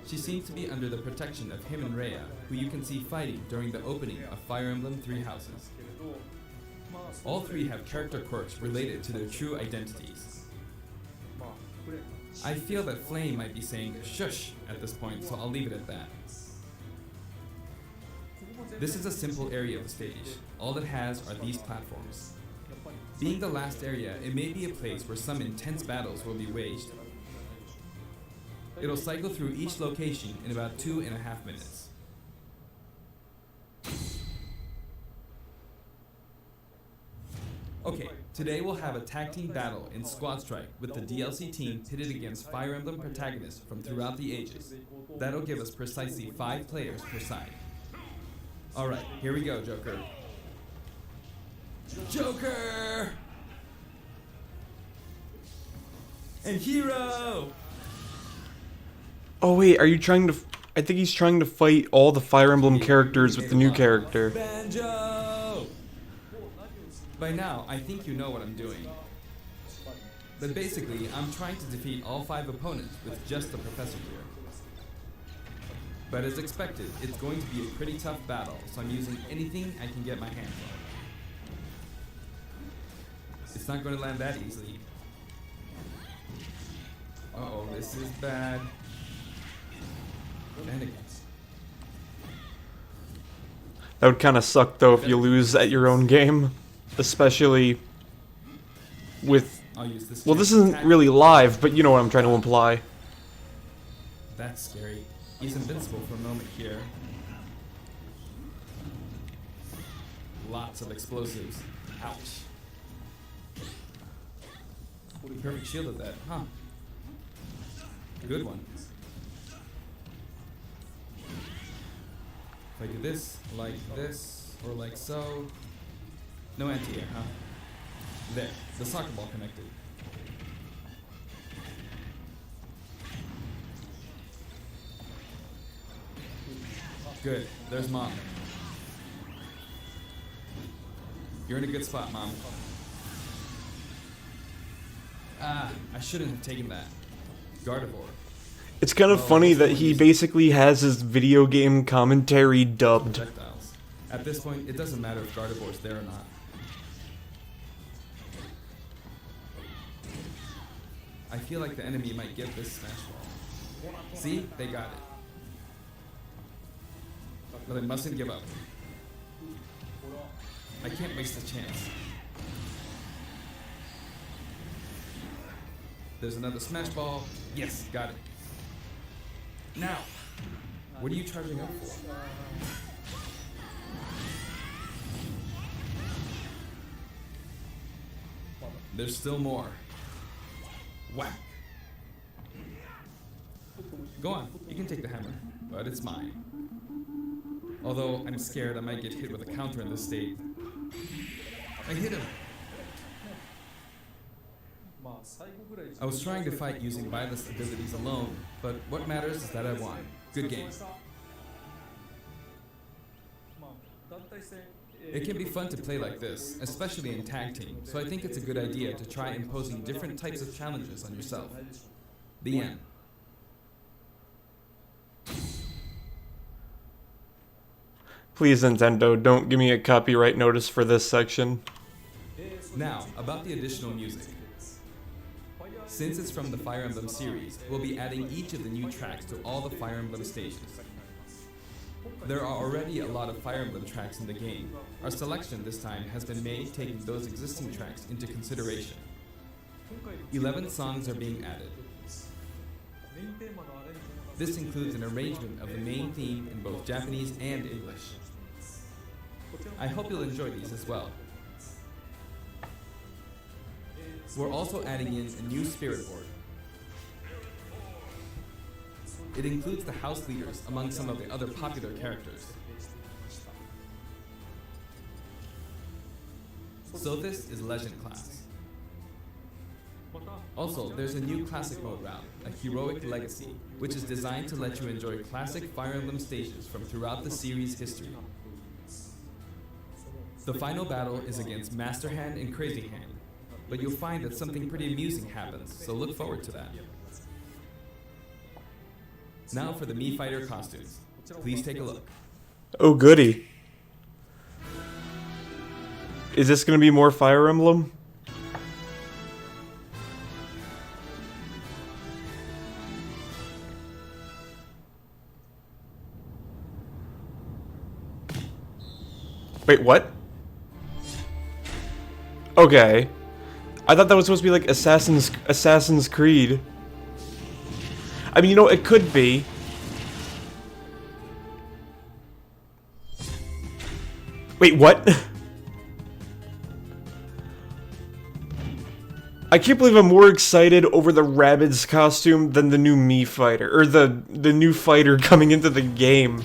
She seems to be under the protection of him and Rhea, who you can see fighting during the opening of Fire Emblem Three Houses. All three have character quirks related to their true identities. I feel that Flame might be saying shush at this point, so I'll leave it at that. This is a simple area of the stage. All it has are these platforms. Being the last area, it may be a place where some intense battles will be waged. It'll cycle through each location in about 2.5 minutes. Okay, today we'll have a tag team battle in Squad Strike with the DLC team pitted against Fire Emblem protagonists from throughout the ages. That'll give us precisely 5 players per side. Alright, here we go, Joker. Joker! And Hero!
Oh wait, are you trying to... I think he's trying to fight all the Fire Emblem characters with the new character.
Banjo! By now, I think you know what I'm doing. But basically, I'm trying to defeat all 5 opponents with just the professor here. But as expected, it's going to be a pretty tough battle, so I'm using anything I can get my hands on. It's not going to land that easily. Uh-oh, this is bad. And again.
That would kind of suck though if you lose at your own game. Especially with...
I'll use this.
Well, this isn't really live, but you know what I'm trying to imply.
That's scary. He's invincible for a moment here. Lots of explosives. Ouch. Perfect shield of that, huh? Good one. If I do this, or like so. No anti-air, huh? There, the soccer ball connected. Good, there's Mom. You're in a good spot, Mom. Ah, I shouldn't have taken that. Gardevoir.
It's kind of funny that he basically has his video game commentary dubbed.
Projectiles. At this point, it doesn't matter if Gardevoir's there or not. I feel like the enemy might get this smash ball. See? They got it. But I mustn't give up. I can't waste a chance. There's another smash ball. Yes, got it. Now, what are you charging up for? There's still more. Whack. Go on, you can take the hammer, but it's mine. Although I'm scared I might get hit with a counter in this state. I hit him. I was trying to fight using Violet's abilities alone, but what matters is that I won. Good game. It can be fun to play like this, especially in tag team, so I think it's a good idea to try imposing different types of challenges on yourself. The end.
Please, Nintendo, don't give me a copyright notice for this section.
Now, about the additional music. Since it's from the Fire Emblem series, we'll be adding each of the new tracks to all the Fire Emblem stages. There are already a lot of Fire Emblem tracks in the game. Our selection this time has been made taking those existing tracks into consideration. 11 songs are being added. This includes an arrangement of the main theme in both Japanese and English. I hope you'll enjoy these as well. We're also adding in a new spirit board. It includes the house leaders among some of the other popular characters. So this is Legend class. Also, there's a new classic mode route, a Heroic Legacy, which is designed to let you enjoy classic Fire Emblem stages from throughout the series' history. The final battle is against Master Hand and Crazy Hand, but you'll find that something pretty amusing happens, so look forward to that. Now for the Mii Fighter costumes. Please take a look.
Oh, goody. Is this going to be more Fire Emblem? Wait, what? Okay. I thought that was supposed to be like Assassin's Creed. I mean, you know, it could be. Wait, what? I can't believe I'm more excited over the Rabbids costume than the new Mii fighter, or the new fighter coming into the game.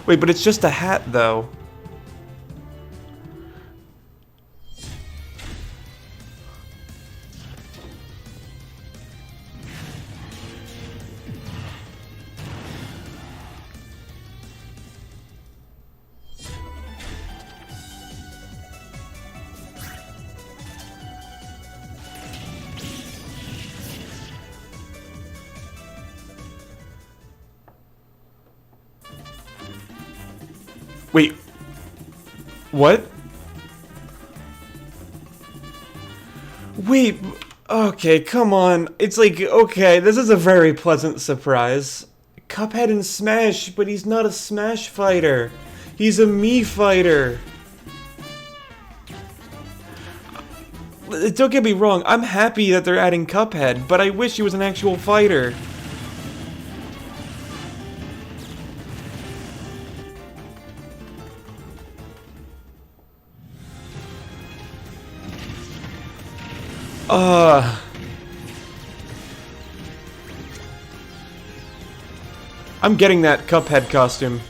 Wait, but it's just a hat, though. Wait. What? Wait. Okay, come on. It's like, okay, this is a very pleasant surprise. Cuphead in Smash, but he's not a Smash fighter. He's a Mii fighter. Don't get me wrong, I'm happy that they're adding Cuphead, but I wish he was an actual fighter. I'm getting that Cuphead costume.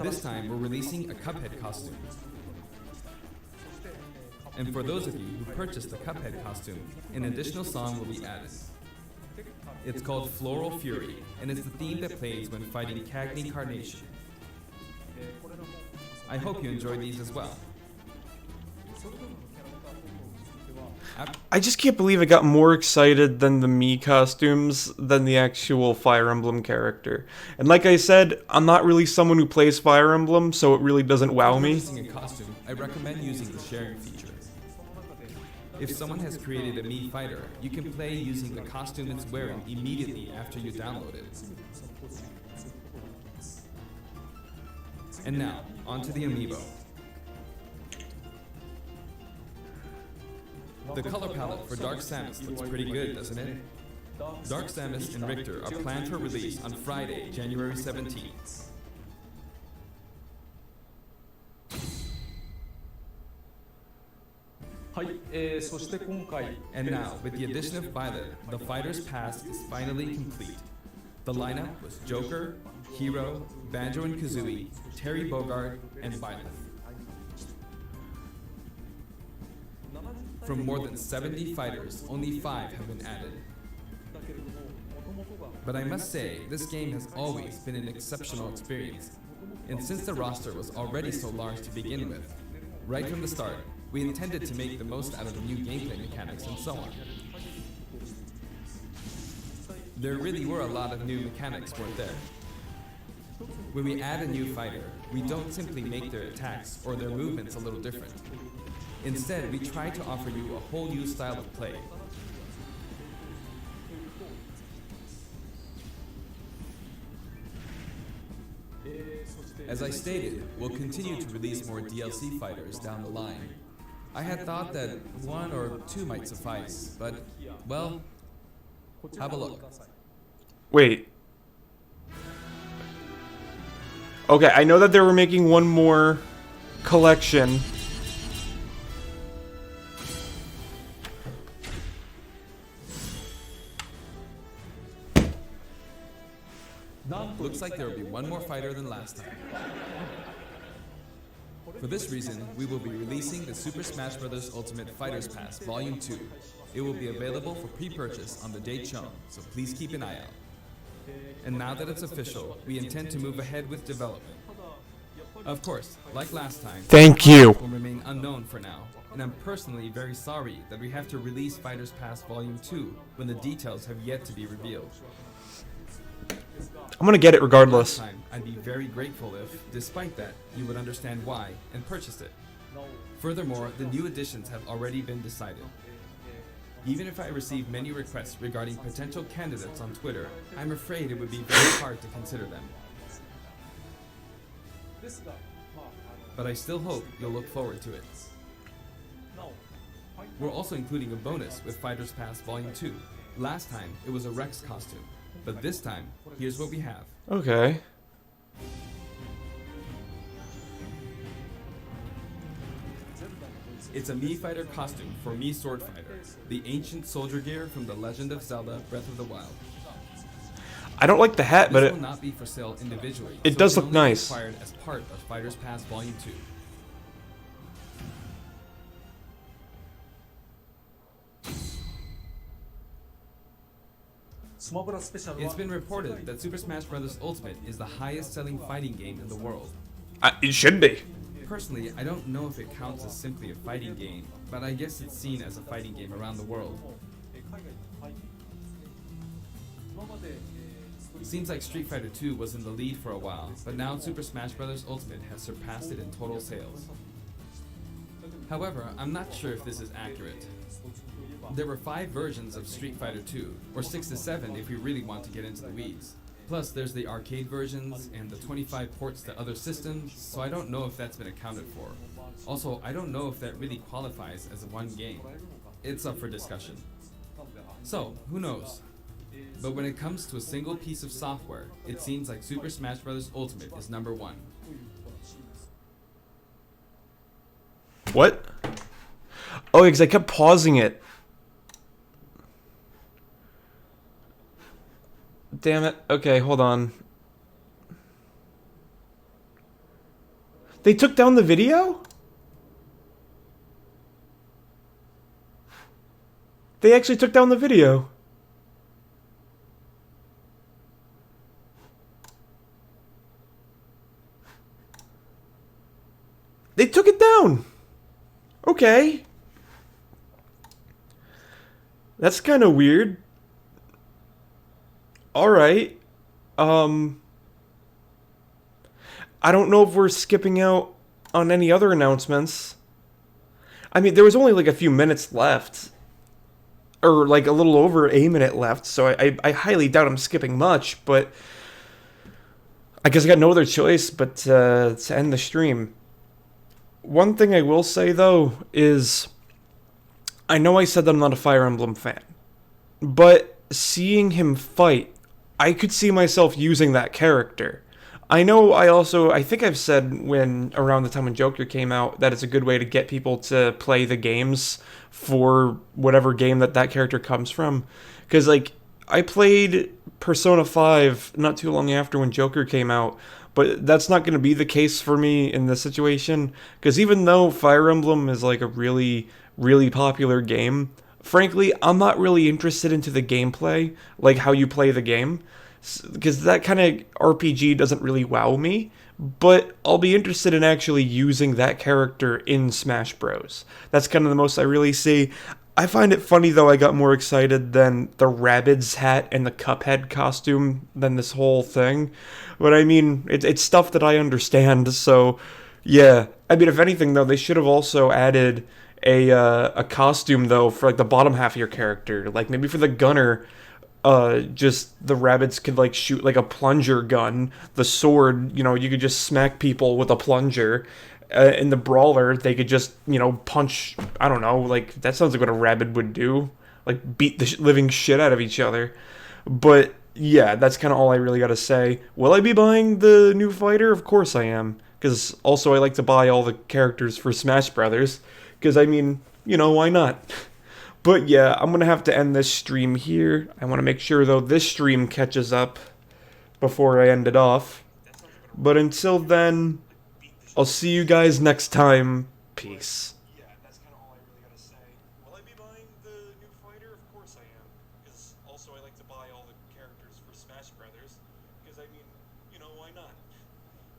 This time, we're releasing a Cuphead costume. And for those of you who purchased the Cuphead costume, an additional song will be added. It's called Floral Fury, and it's the theme that plays when fighting Cagney Carnation. I hope you enjoy these as well.
I just can't believe I got more excited than the Mii costumes than the actual Fire Emblem character. And like I said, I'm not really someone who plays Fire Emblem, so it really doesn't wow me.
If you're purchasing a costume, I recommend using the sharing feature. If someone has created a Mii fighter, you can play using the costume it's wearing immediately after you download it. And now, onto the amiibo. The color palette for Dark Samus looks pretty good, doesn't it? Dark Samus and Richter are planned for release on Friday, January 17th. And now, with the addition of Violet, the Fighter's Past is finally complete. The lineup was Joker, Hero, Banjo and Kazooie, Terry Bogard, and Violet. From more than 70 fighters, only 5 have been added. But I must say, this game has always been an exceptional experience. And since the roster was already so large to begin with, right from the start, we intended to make the most out of the new gameplay mechanics and so on. There really were a lot of new mechanics, weren't there? When we add a new fighter, we don't simply make their attacks or their movements a little different. Instead, we try to offer you a whole new style of play. As I stated, we'll continue to release more DLC fighters down the line. I had thought that 1 or 2 might suffice, but, well, have a look.
Wait, Okay, I know that they were making one more collection.
Looks like there will be one more fighter than last time. For this reason, we will be releasing the Super Smash Bros. Ultimate Fighters Pass Volume 2. It will be available for pre-purchase on the date shown, so please keep an eye out. And now that it's official, we intend to move ahead with development. Of course, like last time,
Thank you.
will remain unknown for now, and I'm personally very sorry that we have to release Fighters Pass Volume 2 when the details have yet to be revealed.
I'm gonna get it regardless.
Last time, I'd be very grateful if, despite that, you would understand why and purchase it. Furthermore, the new additions have already been decided. Even if I receive many requests regarding potential candidates on Twitter, I'm afraid it would be very hard to consider them. But I still hope you'll look forward to it. We're also including a bonus with Fighters Pass Volume 2. Last time, it was a Rex costume, but this time, here's what we have.
Okay.
It's a Mii Fighter costume for Mii Sword Fighter, the ancient soldier gear from The Legend of Zelda Breath of the Wild.
I don't like the hat, but
This
it
will not be for sale individually.
it
so
does
can
look
only be
nice.
acquired as part of Fighters Pass Volume 2. It's been reported that Super Smash Bros. Ultimate is the highest-selling fighting game in the world.
It should be.
Personally, I don't know if it counts as simply a fighting game, but I guess it's seen as a fighting game around the world. Seems like Street Fighter 2 was in the lead for a while, but now Super Smash Bros. Ultimate has surpassed it in total sales. However, I'm not sure if this is accurate. There were 5 versions of Street Fighter 2, or 6 to 7 if we really want to get into the weeds. Plus, there's the arcade versions and the 25 ports to other systems, so I don't know if that's been accounted for. Also, I don't know if that really qualifies as one game. It's up for discussion. So, who knows? But when it comes to a single piece of software, it seems like Super Smash Bros. Ultimate is number 1.
What? Oh, because I kept pausing it. Damn it. Okay, hold on. They took down the video? They actually took down the video. They took it down. Okay. That's kind of weird. Alright. I don't know if we're skipping out on any other announcements. I mean, there was only like a few minutes left. Or like a little over a minute left, so I highly doubt I'm skipping much, but I guess I got no other choice but to end the stream. One thing I will say, though, is I know I said that I'm not a Fire Emblem fan, but seeing him fight, I could see myself using that character. I know I think I've said around the time when Joker came out that it's a good way to get people to play the games for whatever game that character comes from. Because, like, I played Persona 5 not too long after when Joker came out, but that's not going to be the case for me in this situation. Because even though Fire Emblem is, like, a really, really popular game, frankly, I'm not really interested into the gameplay, like how you play the game, because that kind of RPG doesn't really wow me, but I'll be interested in actually using that character in Smash Bros. That's kind of the most I really see. I find it funny, though, I got more excited than the Rabbids hat and the Cuphead costume than this whole thing. But I mean, it's stuff that I understand, so yeah. I mean, if anything, though, they should have also added a costume, though, for like the bottom half of your character. Like maybe for the gunner, just the Rabbids could like shoot like a plunger gun. The sword, you could just smack people with a plunger. In the brawler, they could just, punch, I don't know, like, that sounds like what a Rabbid would do. Like, beat the living shit out of each other. But yeah, that's kind of all I really got to say. Will I be buying the new fighter? Of course I am. Because also I like to buy all the characters for Smash Brothers. Because, I mean, why not? But yeah, I'm going to have to end this stream here. I want to make sure, though, this stream catches up before I end it off. But until then, I'll see you guys next time. Peace. Yeah, that's kind of all I really gotta say. Will I be buying the new fighter? Of course I am. Because also I like to buy all the characters for Smash Brothers. Because, I mean, why not?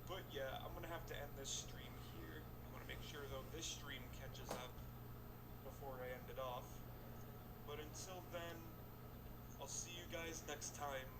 But yeah, I'm gonna have to end this stream here. I want to make sure, though, this stream catches up before I end it off. But until then, I'll see you guys next time.